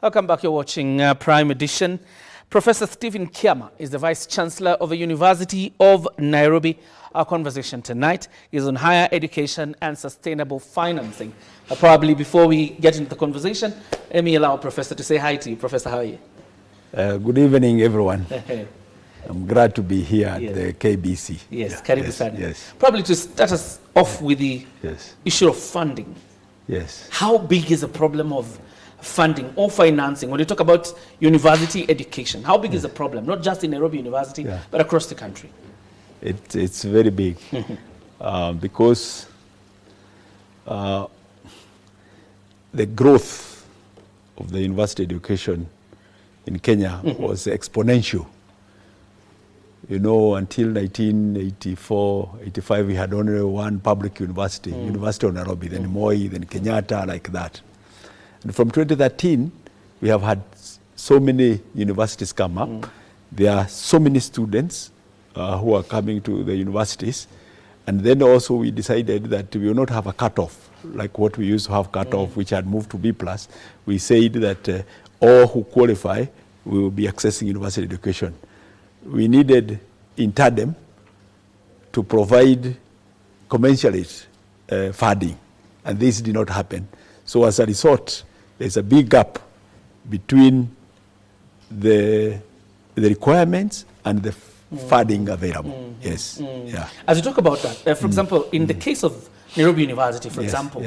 Welcome back. You're watching Prime Edition. Professor Stephen Kiama is the Vice Chancellor of the University of Nairobi. Our conversation tonight is on higher education and sustainable financing. Probably before we get into the conversation, let me allow Professor to say hi to you. Professor, how are you? Good evening, everyone. I'm glad to be here at the KBC. Yes, Karibu sana. Yes. Probably to start us off with the issue of funding. Yes. How big is the problem of funding or financing when you talk about university education? How big is the problem, not just in Nairobi University, but across the country? It's very big because the growth of the university education in Kenya was exponential. You know, until 1984, 85, we had only one public university, University of Nairobi, then Moi, then Kenyatta, like that. And from 2013, we have had so many universities come up. There are so many students who are coming to the universities. And then also we decided that we will not have a cutoff, like what we used to have cutoff, which had moved to B+. We said that all who qualify will be accessing university education. We needed in tandem to provide commensurate funding, and this did not happen. So as a result, there's a big gap between the requirements and the funding available. Yes. Yeah. As you talk about that, for example, in the case of Nairobi University, for example,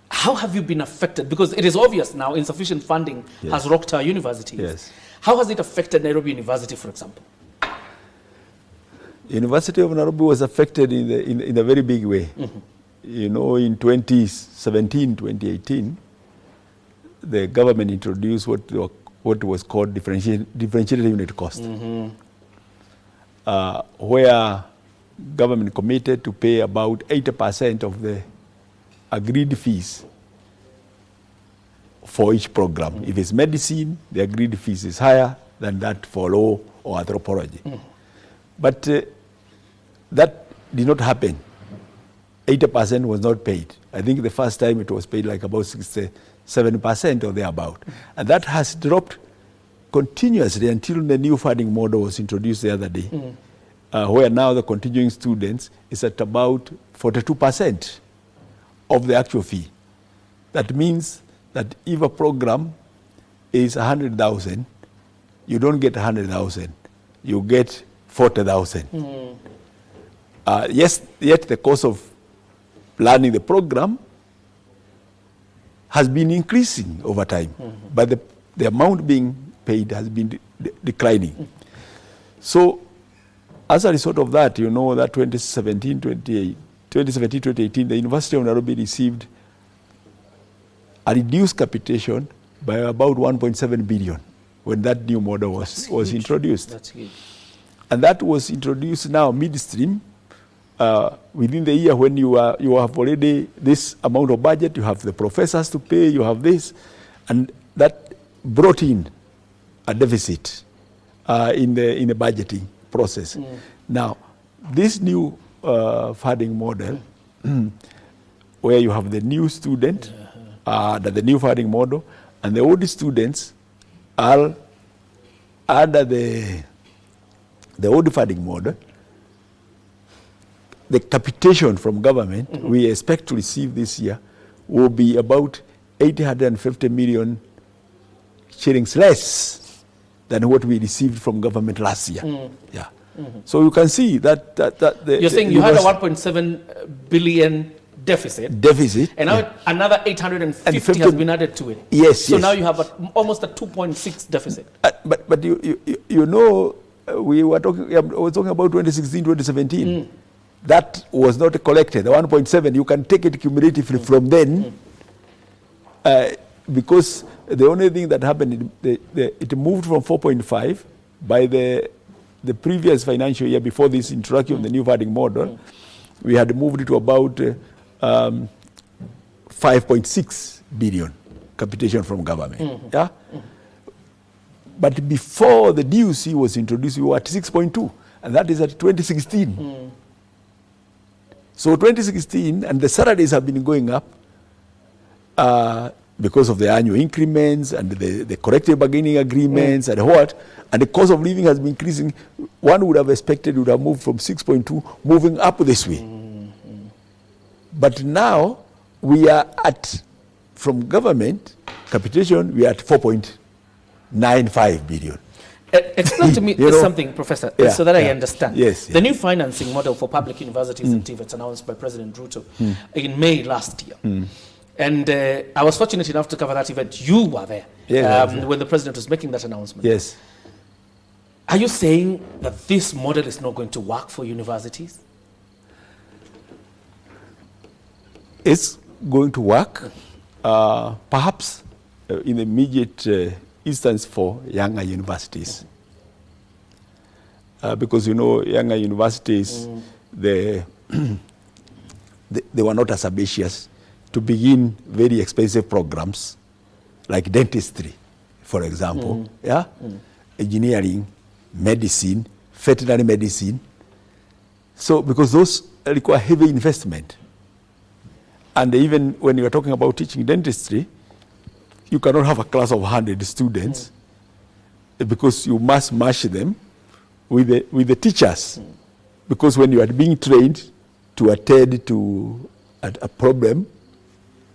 how have you been affected? Because it is obvious now insufficient funding has rocked our universities. Yes. How has it affected Nairobi University, for example? University of Nairobi was affected in a very big way. You know, in 2017, 2018, the government introduced what was called differentiated unit cost, where government committed to pay about 80% of the agreed fees for each program. If it's medicine, the agreed fees is higher than that for law or anthropology. But that did not happen. 80% was not paid. I think the first time it was paid like about 67% or thereabout. And that has dropped continuously until the new funding model was introduced the other day, where now the continuing students is at about 42% of the actual fee. That means that if a program is 100,000, you don't get 100,000, you get 40,000. Yes, yet the cost of planning the program has been increasing over time, but the amount being paid has been declining. So as a result of that, you know that 2017-2018, the University of Nairobi received a reduced capitation by about 1.7 billion when that new model was introduced. That's huge. And that was introduced now midstream. Within the year when you have already this amount of budget, you have the professors to pay, you have this, and that brought in a deficit in the budgeting process. Now, this new funding model, where you have the new student, the new funding model, and the old students are under the old funding model. The capitation from government we expect to receive this year will be about 850 million shillings less than what we received from government last year. So you can see that you're saying you had a 1.7 billion deficit, and now another 850 has been added to it. Yes. So now you have almost a 2.6 deficit. But you know, I was talking about 2016, 2017. That was not collected. The 1.7, you can take it cumulatively from then, because the only thing that happened, it moved from 4.5 by the previous financial year before this introduction of the new funding model. We had moved it to about 5.6 billion capitation from government. But before the DUC was introduced, we were at 6.2, and that is at 2016. So 2016, and the salaries have been going up. because of the annual increments and the collective bargaining agreements and what, and the cost of living has been increasing. One would have expected it would have moved from 6.2, moving up this way. But now we are at, from government capitation, we are at 4.95 billion. Explain to me something, Professor, so that I understand. Yes. The new financing model for public universities and TVETs announced by President Ruto in May last year. And I was fortunate enough to cover that event. You were there when the president was making that announcement. Yes. Are you saying that this model is not going to work for universities? It's going to work, perhaps in the immediate instance for younger universities. Because, you know, younger universities, they were not as ambitious to begin very expensive programs like dentistry, for example, engineering, medicine, veterinary medicine. So, because those require heavy investment. And even when you are talking about teaching dentistry, you cannot have a class of 100 students because you must match them with the teachers. Because when you are being trained to attend to a problem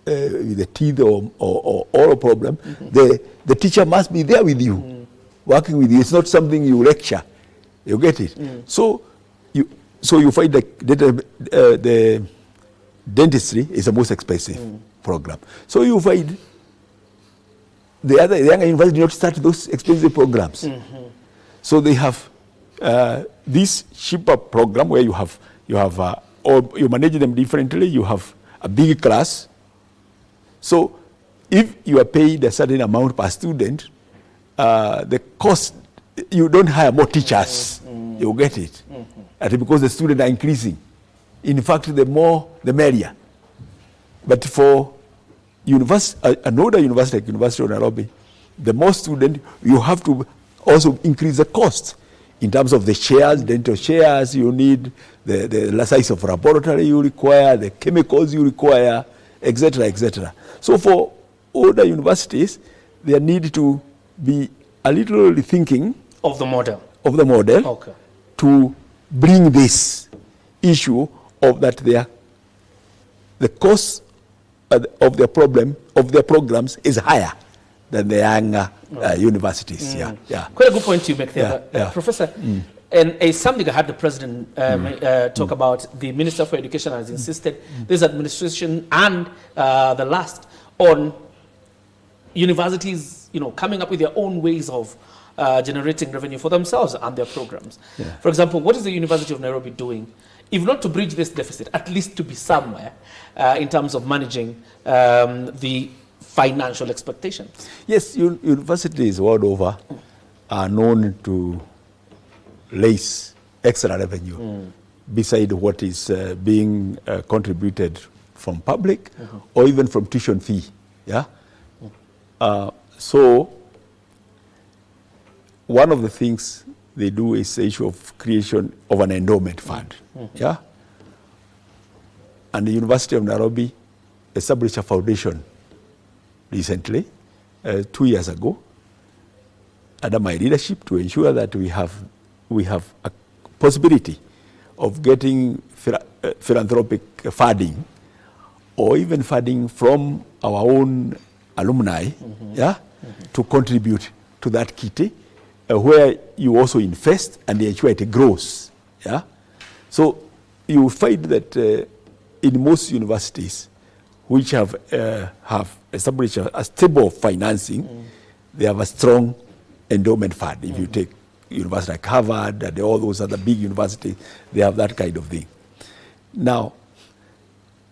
with the teeth or oral problem, the teacher must be there with you, working with you. It's not something you lecture. You get it? So you find that the dentistry is the most expensive program. So you find the younger university not start those expensive programs. So they have this cheaper program where you manage them differently. You have a big class. So if you are paid a certain amount per student, the cost, you don't hire more teachers. You get it? And because the students are increasing. In fact, the more, the merrier. But for another university like University of Nairobi, the more students, you have to also increase the cost in terms of the chairs, dental chairs you need, the size of laboratory you require, the chemicals you require, etc., etc. So for older universities, they need to be a little rethinking of the model. Okay. To bring this issue of that the cost of their programs is higher than the younger universities. Quite a good point you make there, Professor. And it's something I had the president talk about. The Minister for Education has insisted this administration and the last on universities, coming up with their own ways of generating revenue for themselves and their programs. For example, what is the University of Nairobi doing, if not to bridge this deficit, at least to be somewhere in terms of managing the financial expectations? Yes, universities world over are known to raise extra revenue beside what is being contributed from public or even from tuition fee. So one of the things they do is the issue of creation of an endowment fund. And the University of Nairobi established a foundation recently, 2 years ago, under my leadership, to ensure that we have a possibility of getting philanthropic funding or even funding from our own alumni to contribute to that kitty, where you also invest and ensure it grows. So you find that in most universities which have established a stable financing, they have a strong endowment fund. If you take universities like Harvard and all those other big universities, they have that kind of thing. Now,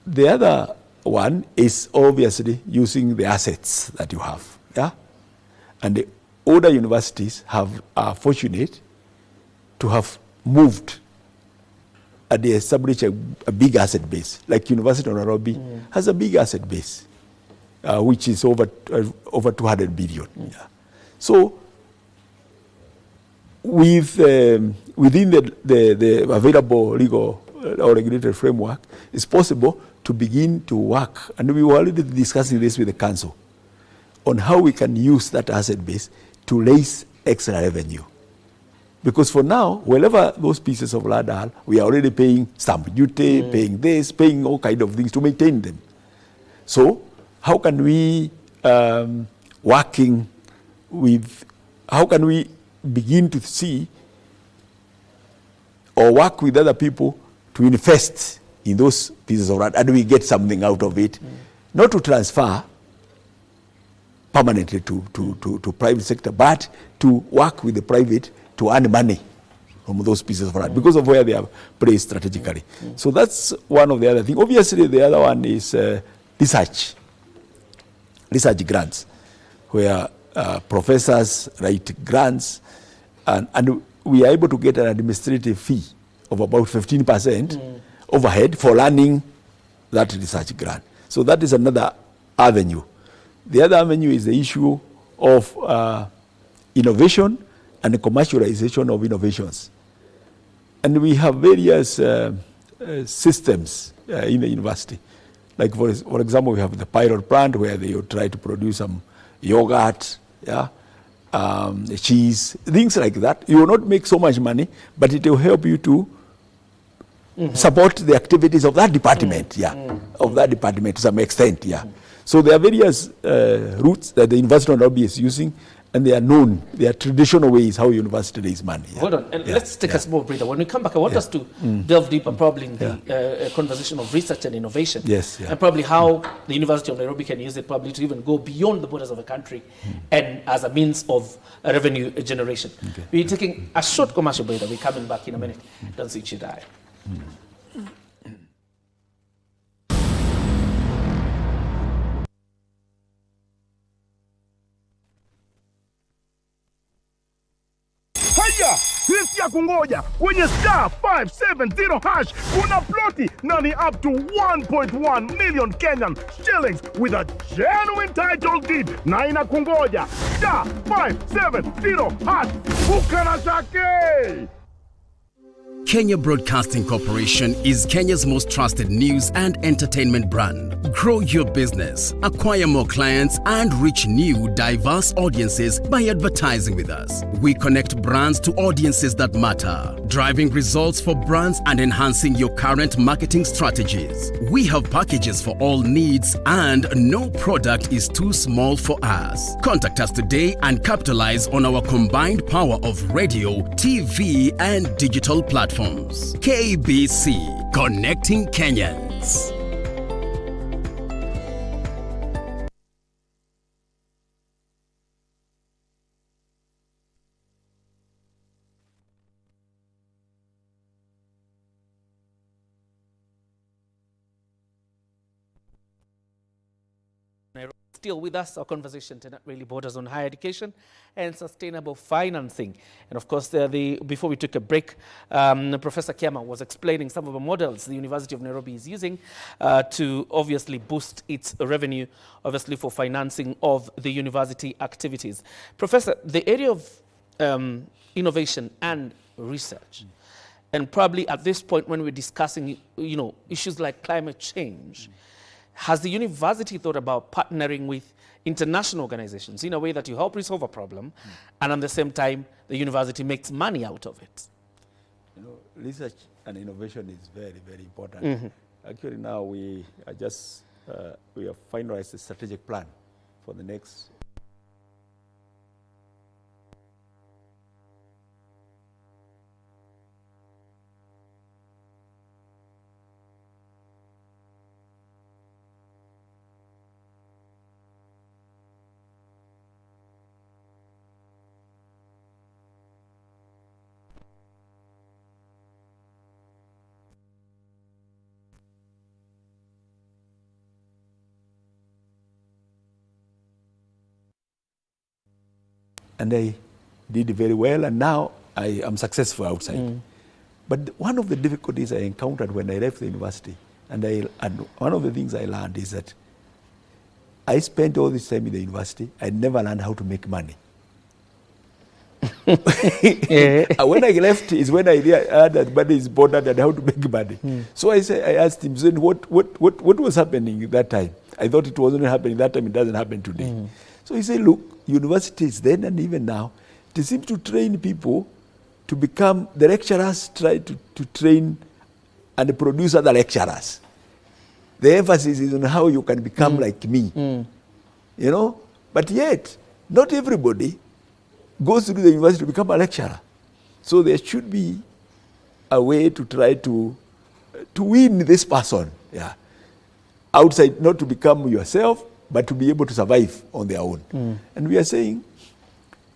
the other one is obviously using the assets that you have. And the older universities are fortunate to have moved and they established a big asset base. Like University of Nairobi has a big asset base, which is over 200 billion. So within the available legal or regulatory framework, it's possible to begin to work. And we were already discussing this with the council, on how we can use that asset base to raise extra revenue. Because for now, wherever those pieces of land are, we are already paying stamp duty, paying this, paying all kind of things to maintain them. So how can we how can we begin to see or work with other people to invest in those pieces of land, and we get something out of it, not to transfer permanently to private sector, but to work with the private to earn money from those pieces of land because of where they are placed strategically. So that's one of the other things. Obviously, the other one is research grants, where professors write grants, and we are able to get an administrative fee of about 15% overhead for running that research grant. So that is another avenue. The other avenue is the issue of innovation and the commercialization of innovations. And we have various systems in the university. Like for example, we have the pilot plant where they try to produce some yogurt, cheese, things like that. You will not make so much money, but it will help you to support the activities of that department, of that department to some extent, So there are various routes that the University of Nairobi is using, and they are known. They are traditional ways how university raise money. Hold on, and let's take a small breather. When we come back, I want us to delve deeper probably in the conversation of research and innovation. And probably how the University of Nairobi can use it probably to even go beyond the borders of the country and as a means of revenue generation. We're taking a short commercial breather. We're coming back in a minute. Don't switch your dial. Haya, sisi ya kungoja kwenye star 570 hash kuna ploti na ni up to 1.1 million Kenyan shillings with a genuine title deed na inakungoja star 570 hash bukana zake. Kenya Broadcasting Corporation is Kenya's most trusted news and entertainment brand. Grow your business, acquire more clients, and reach new, diverse audiences by advertising with us. We connect brands to audiences that matter, driving results for brands and enhancing your current marketing strategies. We have packages for all needs, and no product is too small for us. Contact us today and capitalize on our combined power of radio, TV, and digital platforms. KBC, connecting Kenyans. Still with us, our conversation tonight really borders on higher education and sustainable financing. And of course, before we took a break, Professor Kiama was explaining some of the models the University of Nairobi is using to obviously boost its revenue, obviously for financing of the university activities. Professor, the area of innovation and research, and probably at this point when we're discussing, issues like climate change, has the university thought about partnering with international organizations in a way that you help resolve a problem and at the same time the university makes money out of it? Research and innovation is very, very important. Actually now we have finalized the strategic plan for the next and I did very well, and now I am successful outside. But one of the difficulties I encountered when I left the university, and one of the things I learned is that I spent all this time in the university, I never learned how to make money. When I left is when I heard that money is important and how to make money. So I asked him, what was happening at that time? I thought it wasn't happening that time, it doesn't happen today. So he said, look, universities then and even now, they seem to train people to become, the lecturers try to train and produce other lecturers. The emphasis is on how you can become like me, you know. But yet, not everybody goes to the university to become a lecturer. So there should be a way to try to win this person, outside, not to become yourself, but to be able to survive on their own. And we are saying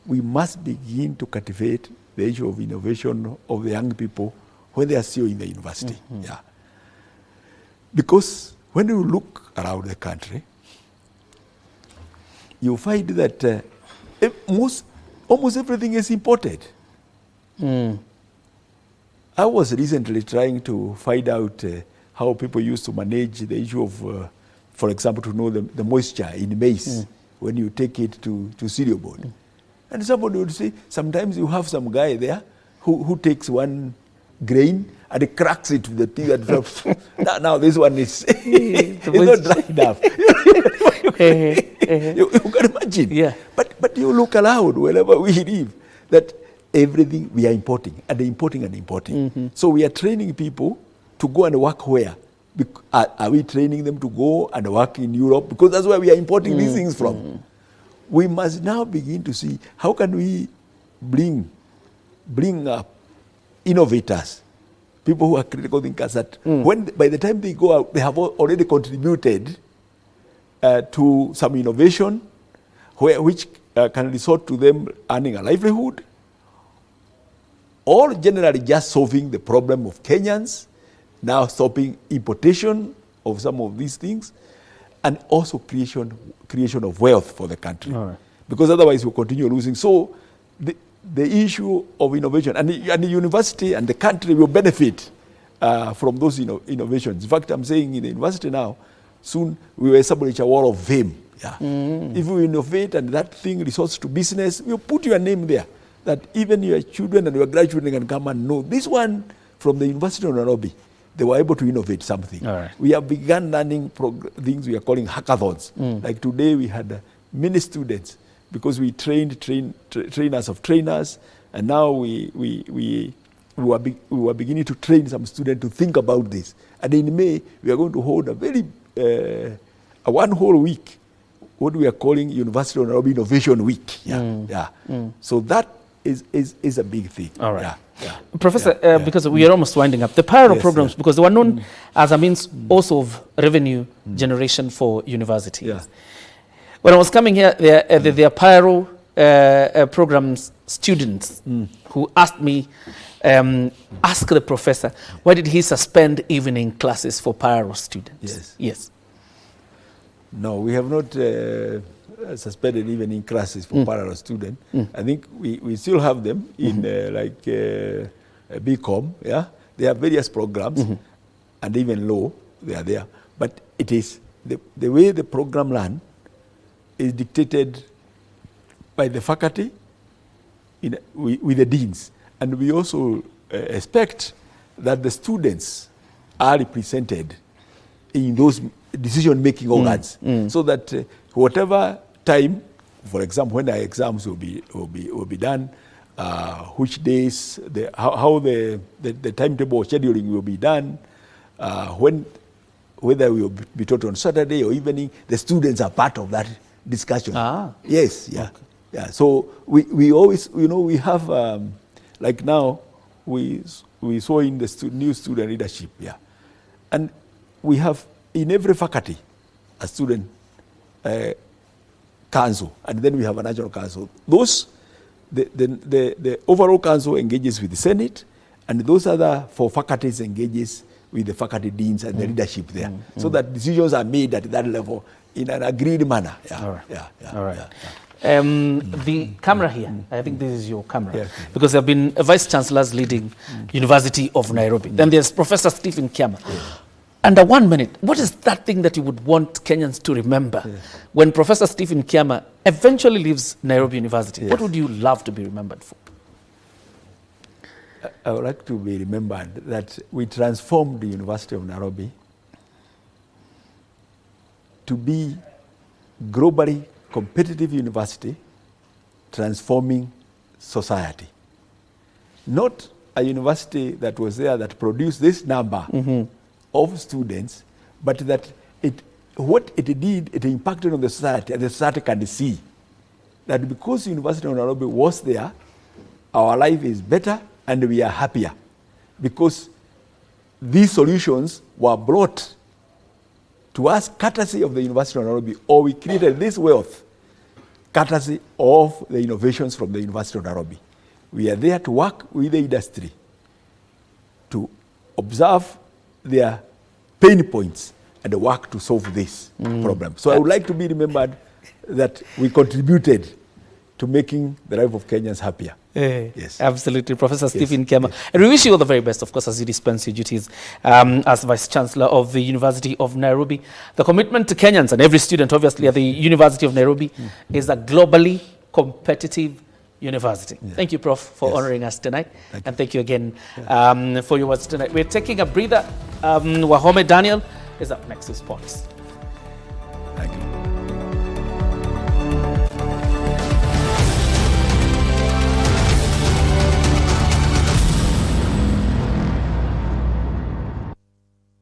we must begin to cultivate the issue of innovation of the young people when they are still in the university. Because when you look around the country, you find that almost everything is imported. I was recently trying to find out how people used to manage the issue of, for example, to know the moisture in maize when you take it to cereal board. And somebody would say, sometimes you have some guy there who takes one grain and cracks it with the teeth and drops. now this one is it's not dry enough. You can imagine. Yeah. But you look around wherever we live, that everything we are importing and importing and importing. So we are training people to go and work where? Are we training them to go and work in Europe? Because that's where we are importing these things from. We must now begin to see how can we bring up innovators, people who are critical thinkers that when by the time they go out, they have already contributed to some innovation which can resort to them earning a livelihood, or generally just solving the problem of Kenyans, now stopping importation of some of these things, and also creation of wealth for the country. All right. Because otherwise we'll continue losing. So the issue of innovation, and the university and the country will benefit from those innovations. In fact, I'm saying in the university now, soon we will establish a wall of fame. If we innovate and that thing resorts to business, we'll put your name there, that even your children and your grandchildren can come and know this one from the University of Nairobi. They were able to innovate something. All right. We have begun learning things we are calling hackathons. Like today we had many students, because we trained trainers of trainers, and now we were beginning to train some students to think about this. And in May we are going to hold a very one whole week, what we are calling University of Nairobi Innovation Week. So that is a big thing. All right. Professor, because we are almost winding up, the Pyro programs, because they were known as a means also of revenue generation for universities. When I was coming here, there are Pyro programs students who asked me, ask the professor, why did he suspend evening classes for Pyro students? Yes. No, we have not suspended evening classes for Pyro students. I think we still have them in like BCom. They have various programs, and even law, they are there. But it is the way the program run is dictated by the faculty with the deans. And we also expect that the students are represented in those decision-making organs, so that whatever time, for example, when the exams will be done, which days, how the timetable scheduling will be done, whether we will be taught on Saturday or evening, the students are part of that discussion. Yes, So we always, we have like now we saw in the new student leadership, and we have in every faculty a student council, and then we have a national council. Those the overall council engages with the Senate, and those other 4 faculties engages with the faculty deans and the leadership there, so that decisions are made at that level in an agreed manner. All right. The camera here, I think this is your camera, because there have been vice chancellors leading University of Nairobi. Then there's Professor Stephen Kiama. Under 1 minute, what is that thing that you would want Kenyans to remember when Professor Stephen Kiama eventually leaves Nairobi University? What would you love to be remembered for? I would like to be remembered that we transformed the University of Nairobi to be globally competitive university transforming society. Not a university that was there that produced this number of students, but that what it did, it impacted on the society, and the society can see that because University of Nairobi was there, our life is better and we are happier because these solutions were brought to us courtesy of the University of Nairobi, or we created this wealth courtesy of the innovations from the University of Nairobi. We are there to work with the industry to observe their pain points and work to solve this problem. So I would like to be remembered that we contributed to making the life of Kenyans happier. Yes. Absolutely, Professor Stephen Kiama. And we wish you all the very best, of course, as you dispense your duties as Vice-Chancellor of the University of Nairobi. The commitment to Kenyans and every student, obviously, at the University of Nairobi is a globally competitive university. Thank you, Prof, for honoring us tonight. And thank you again for your words tonight. We're taking a breather. Wahome Daniel is up next with sports.